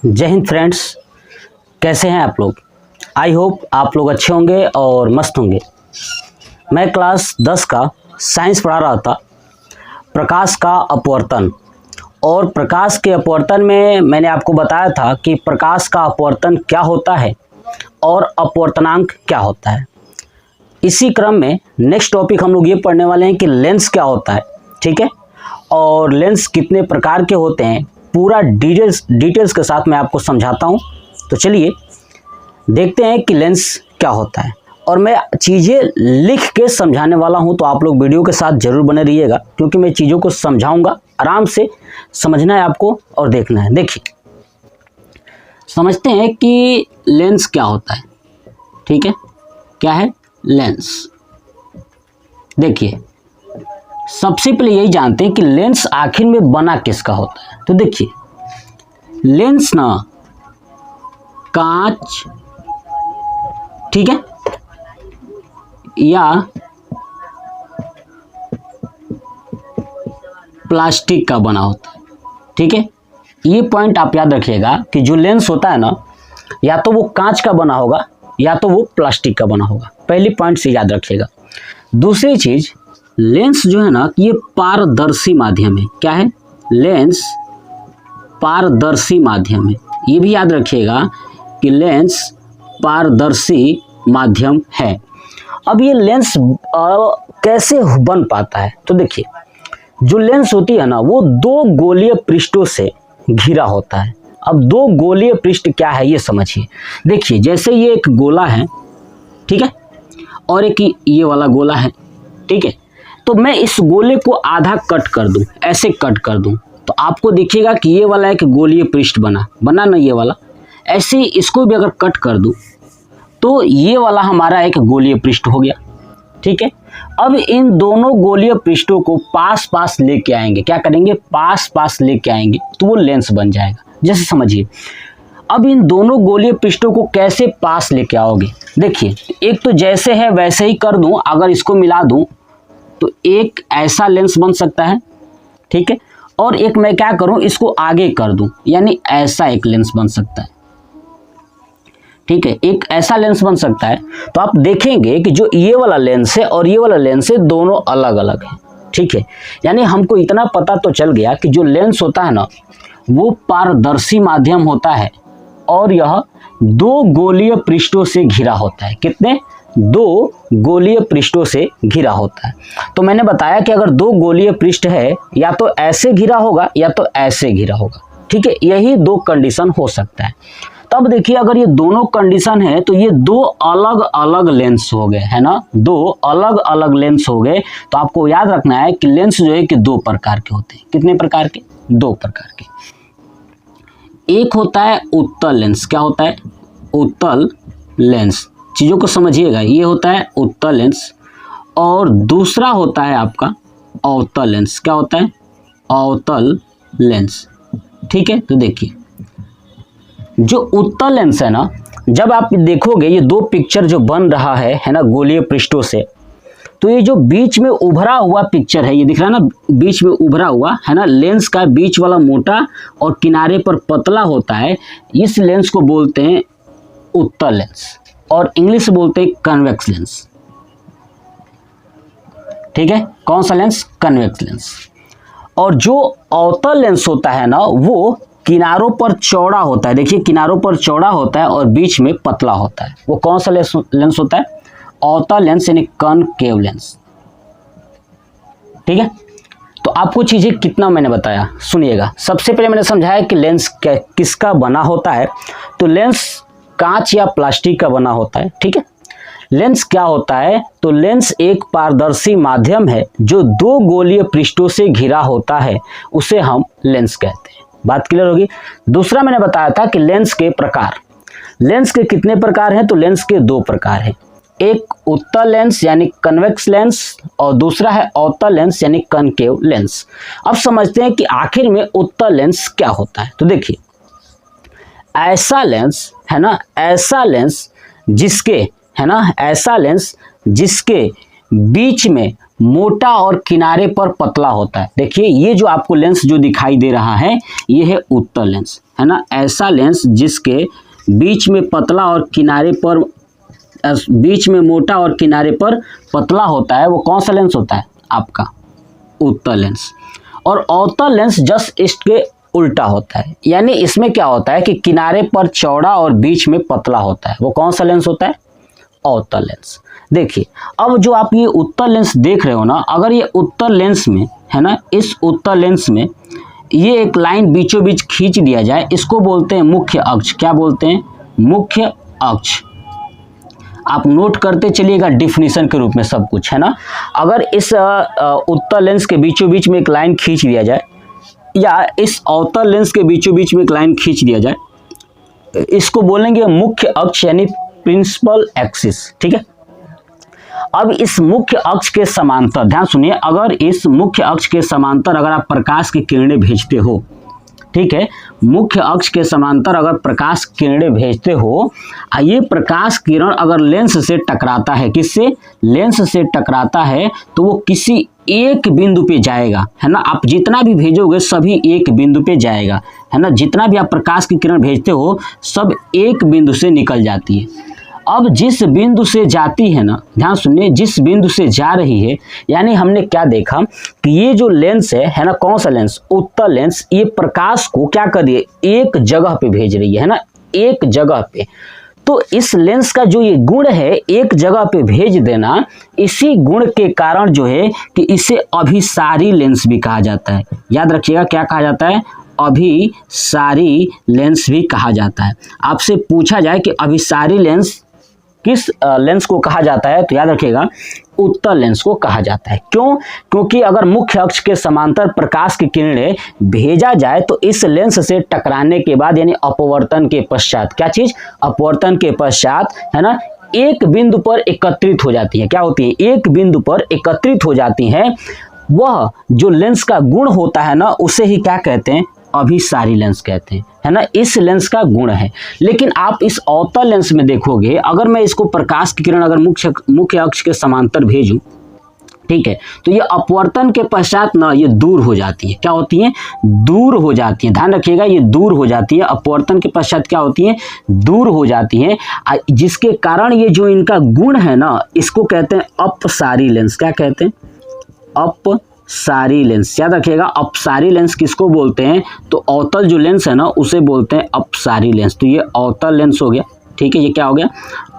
जय हिंद फ्रेंड्स, कैसे हैं आप लोग। आई होप आप लोग अच्छे होंगे और मस्त होंगे। मैं क्लास 10 का साइंस पढ़ा रहा था, प्रकाश का अपवर्तन। और प्रकाश के अपवर्तन में मैंने आपको बताया था कि प्रकाश का अपवर्तन क्या होता है और अपवर्तनांक क्या होता है। इसी क्रम में नेक्स्ट टॉपिक हम लोग ये पढ़ने वाले हैं कि लेंस क्या होता है, ठीक है, और लेंस कितने प्रकार के होते हैं, पूरा डिटेल्स के साथ मैं आपको समझाता हूँ। तो चलिए देखते हैं कि लेंस क्या होता है। और मैं चीज़ें लिख के समझाने वाला हूँ, तो आप लोग वीडियो के साथ ज़रूर बने रहिएगा, क्योंकि मैं चीज़ों को समझाऊंगा। आराम से समझना है आपको और देखना है। देखिए, समझते हैं कि लेंस क्या होता है। ठीक है, क्या है लेंस। देखिए, सबसे पहले यही जानते हैं कि लेंस आखिर में बना किसका होता है। तो देखिए, लेंस ना कांच, ठीक है, या प्लास्टिक का बना होता है। ठीक है, ये पॉइंट आप याद रखिएगा कि जो लेंस होता है ना, या तो वो कांच का बना होगा या तो वो प्लास्टिक का बना होगा। पहली पॉइंट से याद रखिएगा। दूसरी चीज, लेंस जो है ना, ये पारदर्शी माध्यम है। क्या है? लेंस पारदर्शी माध्यम है। ये भी याद रखिएगा कि लेंस पारदर्शी माध्यम है। अब ये लेंस कैसे बन पाता है? तो देखिए, जो लेंस होती है ना, वो दो गोलीय पृष्ठों से घिरा होता है। अब दो गोलीय पृष्ठ क्या है ये समझिए। देखिए, जैसे ये एक गोला है, ठीक है, और एक ये वाला गोला है, ठीक है। तो मैं इस गोले को आधा कट कर दूं, ऐसे कट कर दूं, तो आपको देखिएगा कि ये वाला एक गोलीय पृष्ठ बना ना, ये वाला। ऐसे ही इसको भी अगर कट कर दूं तो ये वाला हमारा एक गोलीय पृष्ठ हो गया। ठीक है, अब इन दोनों गोलीय पृष्ठों को पास पास लेके आएंगे। क्या करेंगे? पास पास लेके आएंगे, तो वो लेंस बन जाएगा। जैसे समझिए, अब इन दोनों गोलीय पृष्ठों को कैसे पास लेके आओगे? देखिए, एक तो जैसे है वैसे ही कर दूं, अगर इसको मिला दूं तो एक ऐसा लेंस बन सकता है, ठीक है, और एक मैं क्या करूं, इसको आगे कर दूं, यानी ऐसा एक लेंस बन सकता है। ठीक है, एक ऐसा लेंस बन सकता है। तो आप देखेंगे कि जो ये वाला लेंस है और ये वाला लेंस है, दोनों अलग अलग हैं। ठीक है, यानी हमको इतना पता तो चल गया कि जो लेंस होता है ना, वो पारदर्शी माध्यम होता है और यह दो गोलीय पृष्ठों से घिरा होता है। कितने? दो गोलीय पृष्ठों से घिरा होता है। तो मैंने बताया कि अगर दो गोलीय पृष्ठ है, या तो ऐसे घिरा होगा या तो ऐसे घिरा होगा। ठीक है, यही दो कंडीशन हो सकता है। तब देखिए, अगर ये दोनों कंडीशन है तो ये दो अलग अलग लेंस हो गए, है ना, दो अलग अलग लेंस हो गए। तो आपको याद रखना है कि लेंस जो है कि दो प्रकार के होते हैं। कितने प्रकार के? दो प्रकार के। एक होता है उत्तल लेंस। क्या होता है? उत्तल लेंस। चीज़ों को समझिएगा, ये होता है उत्तल लेंस। और दूसरा होता है आपका अवतल लेंस। क्या होता है? अवतल लेंस। ठीक है, तो देखिए, जो उत्तल लेंस है ना, जब आप देखोगे ये दो पिक्चर जो बन रहा है ना, गोलीय पृष्ठों से, तो ये जो बीच में उभरा हुआ पिक्चर है, ये दिख रहा है ना, बीच में उभरा हुआ है ना, लेंस का बीच वाला मोटा और किनारे पर पतला होता है। इस लेंस को बोलते हैं उत्तल लेंस, और इंग्लिश में बोलते हैं कन्वेक्स लेंस। ठीक है, कौन सा लेंस? Convex lens. और जो अवतल लेंस होता है ना, वो किनारों पर चौड़ा होता है। देखिए, किनारों पर चौड़ा होता है और बीच में पतला होता है। वो कौन सा लेंस होता है? अवतल लेंस, यानी कॉनकेव लेंस। ठीक है, तो आपको चीजें कितना मैंने बताया, सुनिएगा। सबसे पहले मैंने समझाया कि लेंस किसका बना होता है। तो लेंस कांच या प्लास्टिक का बना होता है। ठीक है, लेंस क्या होता है? तो लेंस एक पारदर्शी माध्यम है जो दो गोलीय पृष्ठों से घिरा होता है, उसे हम लेंस कहते हैं। बात क्लियर होगी। दूसरा मैंने बताया था कि लेंस के प्रकार। लेंस के कितने प्रकार हैं? तो लेंस के दो प्रकार हैं। एक उत्तल लेंस यानी कन्वेक्स लेंस, और दूसरा है अवतल लेंस यानी कॉनकेव लेंस। अब समझते हैं कि आखिर में उत्तल लेंस क्या होता है। तो देखिए, ऐसा लेंस है ना, ऐसा लेंस जिसके, है ना, ऐसा लेंस जिसके बीच में मोटा और किनारे पर पतला होता है। देखिए ये जो आपको लेंस जो दिखाई दे रहा है ये है उत्तल लेंस, है ना। ऐसा लेंस जिसके बीच में पतला और किनारे पर, बीच में मोटा और किनारे पर पतला होता है, वो कौन सा लेंस होता है आपका उत्तल लेंस। और अवतल लेंस जस्ट इसके उल्टा होता है, यानी इसमें क्या होता है कि किनारे पर चौड़ा और बीच में पतला होता है, वो कौन सा लेंस होता है अवतल लेंस। देखिए अब जो आप ये उत्तल लेंस देख रहे हो ना, अगर ये उत्तल लेंस में है ना, इस उत्तल लेंस में ये एक लाइन बीचों बीच खींच दिया जाए, इसको बोलते हैं मुख्य अक्ष। क्या बोलते हैं मुख्य अक्ष। आप नोट करते चलिएगा डिफिनीशन के रूप में सब कुछ, है ना। अगर इस उत्तल लेंस के बीचों बीच में एक लाइन खींच दिया जाए, या इस अवतल लेंस के बीचों बीच में एक लाइन खींच दिया जाए, इसको बोलेंगे मुख्य अक्ष यानी प्रिंसिपल एक्सिस, ठीक है। अब इस मुख्य अक्ष के समांतर, ध्यान सुनिए, अगर इस मुख्य अक्ष के समांतर अगर आप प्रकाश की किरणें भेजते हो, ठीक है, मुख्य अक्ष के समांतर अगर प्रकाश किरणें भेजते हो, ये प्रकाश किरण अगर लेंस से टकराता है, किससे लेंस से टकराता है, तो वो किसी एक बिंदु पे जाएगा, है ना। आप जितना भी भेजोगे सभी एक बिंदु पे जाएगा, है ना। जितना भी आप प्रकाश की किरण भेजते हो सब एक बिंदु से निकल जाती है। अब जिस बिंदु से जाती है ना, ध्यान सुनिए, जिस बिंदु से जा रही है, यानी हमने क्या देखा कि ये जो लेंस है ना, कौन सा लेंस उत्तल लेंस, ये प्रकाश को क्या कर रही है एक जगह पे भेज रही है ना, एक जगह पे। तो इस लेंस का जो ये गुण है एक जगह पे भेज देना, इसी गुण के कारण जो है कि इसे अभिसारी लेंस भी कहा जाता है। याद रखिएगा क्या कहा जाता है, अभिसारी लेंस भी कहा जाता है। आपसे पूछा जाए कि अभिसारी लेंस किस लेंस को कहा जाता है, तो याद रखिएगा उत्तल लेंस को कहा जाता है। क्यों? क्योंकि अगर मुख्य अक्ष के समांतर प्रकाश की किरणें भेजा जाए तो इस लेंस से टकराने के बाद, यानी अपवर्तन के पश्चात, क्या चीज अपवर्तन के पश्चात, है ना, एक बिंदु पर एकत्रित हो जाती है। क्या होती है एक बिंदु पर एकत्रित हो जाती हैं। वह जो लेंस का गुण होता है ना, उसे ही क्या कहते हैं अभिसारी लेंस कहते हैं, है ना। इस लेंस का गुण है। लेकिन आप इस अवतल लेंस में देखोगे, अगर मैं इसको प्रकाश की किरण अगर मुख्य अक्ष के समांतर भेजूं, ठीक है, तो ये अपवर्तन के पश्चात ना ये दूर हो जाती है। क्या होती है दूर हो जाती है। ध्यान रखिएगा ये दूर हो जाती है। अपवर्तन के पश्चात क्या होती है दूर हो जाती है, जिसके कारण ये जो इनका गुण है ना, इसको कहते हैं अपसारी लेंस। क्या कहते हैं अपसारी लेंस। याद रखिएगा अपसारी लेंस किसको बोलते हैं, तो अवतल जो लेंस है ना उसे बोलते हैं अपसारी लेंस। तो ये अवतल लेंस हो गया, ठीक है, ये क्या हो गया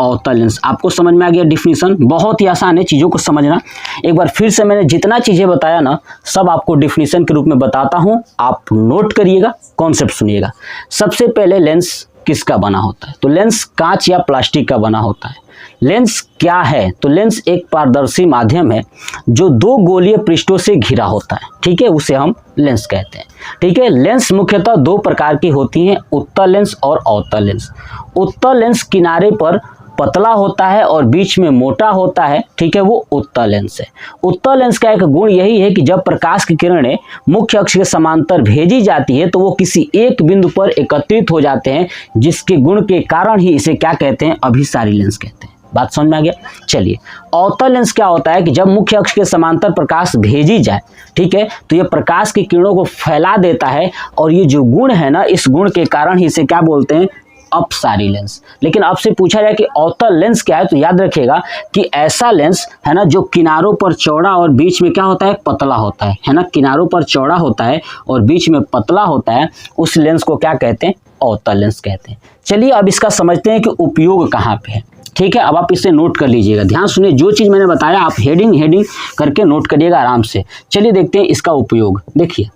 अवतल लेंस। आपको समझ में आ गया डिफिनीशन। बहुत ही आसान है चीज़ों को समझना। एक बार फिर से मैंने जितना चीज़ें बताया ना सब आपको डिफिनीशन के रूप में बताता हूँ, आप नोट करिएगा, कॉन्सेप्ट सुनिएगा। सबसे पहले लेंस किसका बना होता है, तो लेंस कांच या प्लास्टिक का बना होता है। लेंस क्या है, तो लेंस एक पारदर्शी माध्यम है जो दो गोलीय पृष्ठों से घिरा होता है, ठीक है, उसे हम लेंस कहते हैं, ठीक है। लेंस मुख्यतः दो प्रकार की होती हैं, उत्तल लेंस और अवतल लेंस। उत्तल लेंस किनारे पर पतला होता है और बीच में मोटा होता है, ठीक है, वो उत्तल लेंस है। उत्तल लेंस का एक गुण यही है कि जब प्रकाश की किरणें मुख्य अक्ष के समांतर भेजी जाती है तो वो किसी एक बिंदु पर एकत्रित हो जाते हैं, जिसके गुण के कारण ही इसे क्या कहते हैं अभिसारी लेंस कहते हैं। बात समझ में आ गया। चलिए अवतल लेंस क्या होता है कि जब मुख्य अक्ष के समांतर प्रकाश भेजी जाए, ठीक है, तो ये प्रकाश की किरणों को फैला देता है, और ये जो गुण है ना, इस गुण के कारण ही इसे क्या बोलते हैं अपसारी लेंस। लेकिन आपसे पूछा जाए कि अवतल लेंस क्या है, तो याद रखिएगा कि ऐसा लेंस है ना जो किनारों पर चौड़ा और बीच में क्या होता है पतला होता है ना, किनारों पर चौड़ा होता है और बीच में पतला होता है, उस लेंस को क्या कहते हैं अवतल लेंस कहते हैं। चलिए अब इसका समझते हैं कि उपयोग कहाँ पे है, ठीक है। अब आप इसे नोट कर लीजिएगा, ध्यान सुनिए, जो चीज़ मैंने बताया आप हेडिंग करके नोट करिएगा आराम से। चलिए देखते हैं इसका उपयोग। देखिए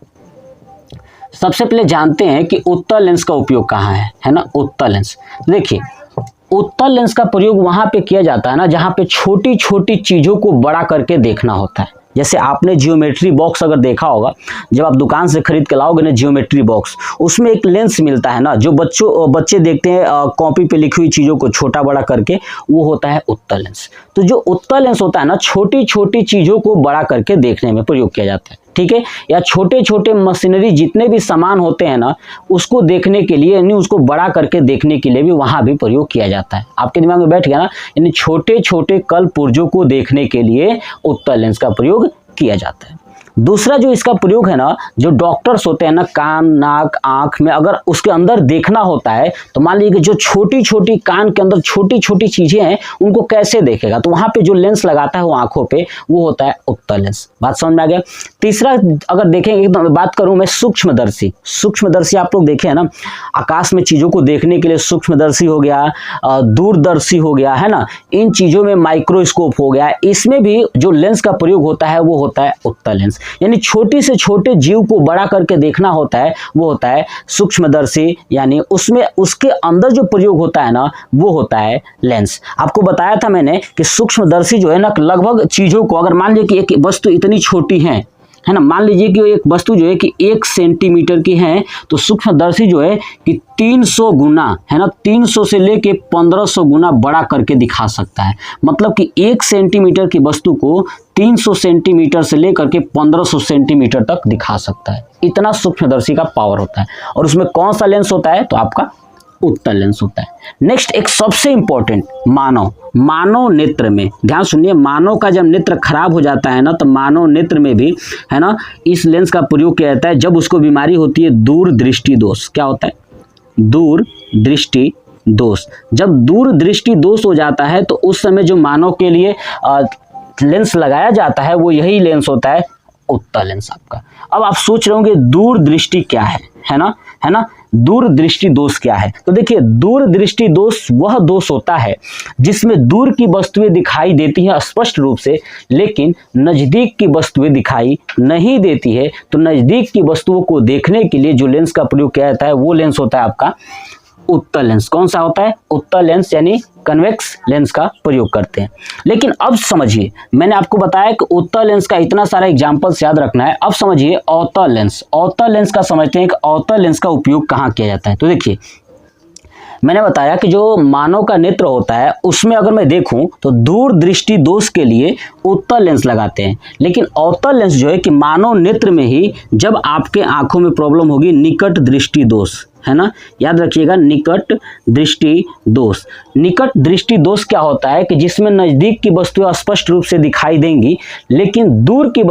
सबसे पहले जानते हैं कि उत्तल लेंस का उपयोग कहाँ है ना। उत्तल लेंस, देखिए उत्तल लेंस का प्रयोग वहाँ पे किया जाता है ना जहाँ पे छोटी छोटी चीज़ों को बड़ा करके देखना होता है। जैसे आपने जियोमेट्री बॉक्स अगर देखा होगा, जब आप दुकान से खरीद के लाओगे ना जियोमेट्री बॉक्स, उसमें एक लेंस मिलता है ना, जो बच्चे देखते हैं कॉपी पे लिखी हुई चीज़ों को छोटा बड़ा करके, वो होता है उत्तल लेंस। तो जो उत्तल लेंस होता है ना, छोटी छोटी चीज़ों को बड़ा करके देखने में प्रयोग किया जाता है, ठीक है, या छोटे छोटे मशीनरी जितने भी सामान होते हैं ना उसको देखने के लिए, यानी उसको बड़ा करके देखने के लिए भी वहाँ भी प्रयोग किया जाता है। आपके दिमाग में बैठ गया ना, यानी छोटे छोटे कल पुर्जों को देखने के लिए उत्तल लेंस का प्रयोग किया जाता है। दूसरा जो इसका प्रयोग है ना, जो डॉक्टर्स होते हैं ना, कान, नाक, आँख में अगर उसके अंदर देखना होता है तो मान लीजिए कि जो छोटी छोटी कान के अंदर छोटी छोटी चीज़ें हैं उनको कैसे देखेगा, तो वहाँ पे जो लेंस लगाता है वो आँखों पे, वो होता है उत्तल लेंस। बात समझ में आ गया। तीसरा अगर देखेंगे तो बात करूँ मैं सूक्ष्मदर्शी। सूक्ष्मदर्शी आप लोग देखे हैं ना, आकाश में चीज़ों को देखने के लिए सूक्ष्मदर्शी हो गया, दूरदर्शी हो गया, है ना, इन चीज़ों में माइक्रोस्कोप हो गया, इसमें भी जो लेंस का प्रयोग होता है वो होता है उत्तल लेंस। यानी छोटे से छोटे जीव को बड़ा करके देखना होता है वो होता है सूक्ष्मदर्शी, यानी उसमें उसके अंदर जो प्रयोग होता है ना वो होता है लेंस। आपको बताया था मैंने कि सूक्ष्मदर्शी जो है ना लगभग चीज़ों को, अगर मान लीजिए कि एक वस्तु इतनी छोटी है ना, मान लीजिए कि एक वस्तु जो है कि 1 सेंटीमीटर की है, तो सूक्ष्मदर्शी जो है कि 300 गुना, है ना, 300 से लेके 1500 गुना बड़ा करके दिखा सकता है। मतलब कि 1 सेंटीमीटर की वस्तु को 300 सेंटीमीटर से लेकर के 1500 सेंटीमीटर तक दिखा सकता है। इतना सूक्ष्मदर्शी का पावर होता है। और उसमें कौन सा लेंस होता है, तो आपका उत्तल लेंस होता है। नेक्स्ट एक सबसे इंपॉर्टेंट, मानव नेत्र में ध्यान सुनिए, मानव का जब नेत्र खराब हो जाता है ना तो मानव नेत्र में भी, है ना, इस लेंस का प्रयोग किया जाता है जब उसको बीमारी होती है दूरदृष्टि दोष। क्या होता है, दूरदृष्टि दोष। जब दूरदृष्टि दोष हो जाता है तो उस समय जो मानव के लिए लेंस लगाया जाता है वो यही लेंस होता है उत्तल लेंस आपका। अब आप सोच रहे होंगे दूरदृष्टि क्या है ना, दूरदृष्टि दोष क्या है। तो देखिए, दूरदृष्टि दोष वह दोष होता है जिसमें दूर की वस्तुएं दिखाई देती हैं स्पष्ट रूप से, लेकिन नज़दीक की वस्तुएं दिखाई नहीं देती है। तो नज़दीक की वस्तुओं को देखने के लिए जो लेंस का प्रयोग किया जाता है वो लेंस होता है आपका उत्तल लेंस। कौन सा होता है, उत्तल लेंस, यानी कन्वेक्स लेंस का प्रयोग करते हैं। लेकिन अब समझिए, मैंने आपको बताया कि उत्तल लेंस का इतना सारा एग्जाम्पल्स याद रखना है। अब समझिए अवतल लेंस। अवतल लेंस का समझते हैं कि अवतल लेंस का उपयोग कहाँ किया जाता है। तो देखिए, मैंने बताया कि जो मानव का नेत्र होता है उसमें अगर मैं देखूं तो दूरदृष्टि दोष के लिए उत्तल लेंस लगाते हैं। लेकिन अवतल लेंस जो है कि मानव नेत्र में ही जब आपके आंखों में प्रॉब्लम होगी, निकट दृष्टि दोष, है ना, याद रखिएगा, निकट दृष्टि दोष। निकट दृष्टि दोष क्या होता है कि जिसमें नज़दीक की वस्तुएं स्पष्ट रूप से दिखाई देंगी लेकिन दूर की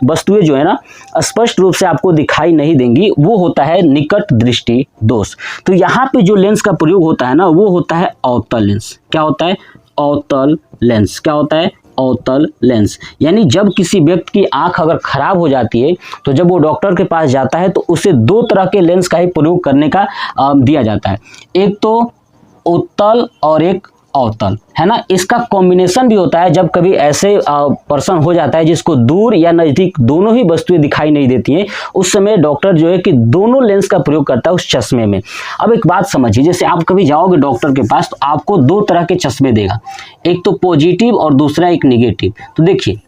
वस्तुएं जो है ना स्पष्ट रूप से आपको दिखाई नहीं देंगी, वो होता है निकट दृष्टि दोष। तो यहाँ पे जो लेंस का प्रयोग होता है ना वो होता है अवतल लेंस। क्या होता है, अवतल लेंस। क्या होता है, अवतल लेंस। यानी जब किसी व्यक्ति की आंख अगर खराब हो जाती है तो जब वो डॉक्टर के पास जाता है तो उसे 2 तरह के लेंस का ही प्रयोग करने का दिया जाता है। एक तो उत्तल और एक अवतल, है ना। इसका कॉम्बिनेशन भी होता है जब कभी ऐसे पर्सन हो जाता है जिसको दूर या नज़दीक दोनों ही वस्तुएं दिखाई नहीं देती हैं, उस समय डॉक्टर जो है कि दोनों लेंस का प्रयोग करता है उस चश्मे में। अब एक बात समझिए, जैसे आप कभी जाओगे डॉक्टर के पास तो आपको 2 तरह के चश्मे देगा, एक तो पॉजिटिव और दूसरा एक निगेटिव। तो देखिए,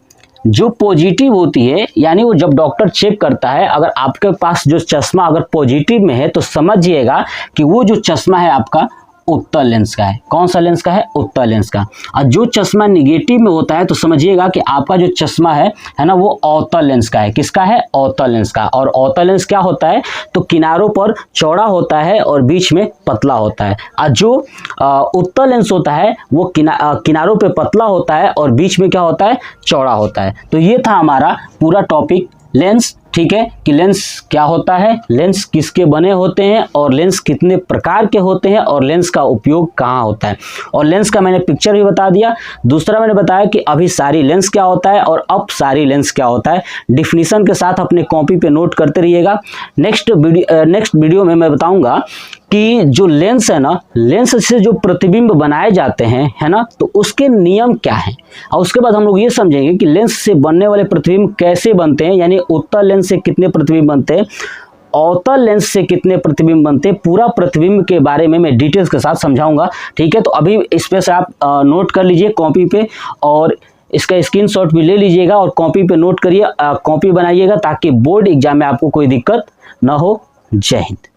जो पॉजिटिव होती है, यानी वो जब डॉक्टर चेक करता है, अगर आपके पास जो चश्मा अगर पॉजिटिव में है तो समझिएगा कि वो जो चश्मा है आपका उत्तल लेंस का है। कौन सा लेंस का है, उत्तल लेंस का। और जो चश्मा निगेटिव में होता है तो समझिएगा कि आपका जो चश्मा है ना, वो अवतल लेंस का है। किसका है, अवतल लेंस का। और अवतल लेंस क्या होता है, तो किनारों पर चौड़ा होता है और बीच में पतला होता है। और जो उत्तल लेंस होता है वो किनारों पे पतला होता है और बीच में क्या होता है, चौड़ा होता है। तो ये था हमारा पूरा टॉपिक लेंस, ठीक है, कि लेंस क्या होता है, लेंस किसके बने होते हैं और लेंस कितने प्रकार के होते हैं और लेंस का उपयोग कहाँ होता है। और लेंस का मैंने पिक्चर भी बता दिया। दूसरा मैंने बताया कि अभिसारी लेंस क्या होता है और अपसारी लेंस क्या होता है। डिफिनीशन के साथ अपने कॉपी पे नोट करते रहिएगा। नेक्स्ट वीडियो में मैं बताऊंगा कि जो लेंस है ना, लेंस से जो प्रतिबिंब बनाए जाते हैं, है ना, तो उसके नियम क्या हैं। और उसके बाद हम लोग ये समझेंगे कि लेंस से बनने वाले प्रतिबिंब कैसे बनते हैं, यानी उत्तल लेंस से कितने प्रतिबिंब बनते हैं, अवतल लेंस से कितने प्रतिबिंब बनते हैं। पूरा प्रतिबिंब के बारे में मैं डिटेल्स के साथ समझाऊंगा, ठीक है। तो अभी इस पे से आप नोट कर लीजिए कॉपी पे और इसका स्क्रीनशॉट भी ले लीजिएगा और कॉपी पे नोट करिए, कॉपी बनाइएगा ताकि बोर्ड एग्जाम में आपको कोई दिक्कत ना हो। जय हिंद।